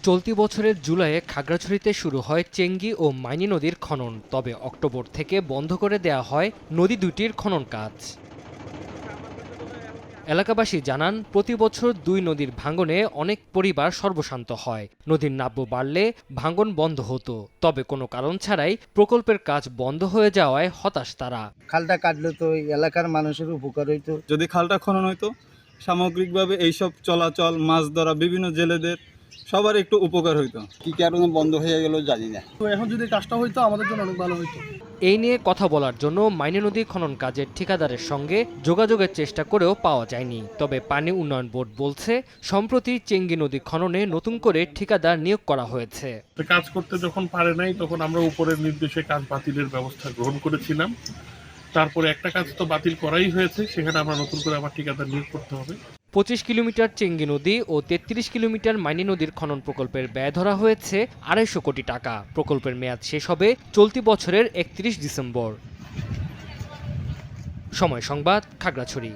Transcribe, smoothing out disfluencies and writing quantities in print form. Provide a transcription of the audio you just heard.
চলতি বছরের জুলাইয়ে খাগড়াছড়িতে শুরু হয় চেঙ্গি ও মাইনী নদীর খনন, তবে অক্টোবর থেকে বন্ধ করে দেয়া হয় নদী দুটির খনন কাজ। এলাকাবাসী জানান, প্রতি বছর দুই নদীর ভাঙনে অনেক পরিবার সর্বশান্ত হয়। নদীর নাব্য বাড়লে ভাঙন বন্ধ হতো, তবে কোনো কারণ ছাড়াই প্রকল্পের কাজ বন্ধ হয়ে যাওয়ায় হতাশ তারা। খালটা কাটলে তো এলাকার মানুষের উপকার হইতো। যদি খালটা খনন হইতো, সামগ্রিকভাবে এইসব চলাচল, মাছ ধরা, বিভিন্ন জেলেদের সবার একটু উপকার হইতো। কি কারণে বন্ধ হয়ে গেল জানি না। তো এখন যদি কাজটা হইতো আমাদের জন্য অনেক ভালো হইতো। এই নিয়ে কথা বলার জন্য মাইনী নদী খনন কাজের ঠিকাদারের সঙ্গে যোগাযোগের চেষ্টা করেও পাওয়া যায়নি। তবে পানি উন্নয়ন বোর্ড বলছে, সম্প্রতি চেঙ্গি নদী খননে নতুন করে ঠিকাদার নিয়োগ করা হয়েছে। কাজ করতে যখন পারে নাই, তখন আমরা উপরের নির্দেশে কাজ বাতিলের ব্যবস্থা গ্রহণ করেছিলাম। তারপরে একটা কাজ তো বাতিল করাই হয়েছে, সেখানে আমরা নতুন করে আবার ঠিকাদার নিয়োগ করতে হবে। 25 কিলোমিটার চেঙ্গি নদী ও 33 কিলোমিটার মাইনী নদীর খনন প্রকল্পের ব্যয় ধরা হয়েছে 250 কোটি টাকা। প্রকল্পের মেয়াদ শেষ হবে চলতি বছরের 31 ডিসেম্বর। সময় সংবাদ, খাগড়াছড়ি।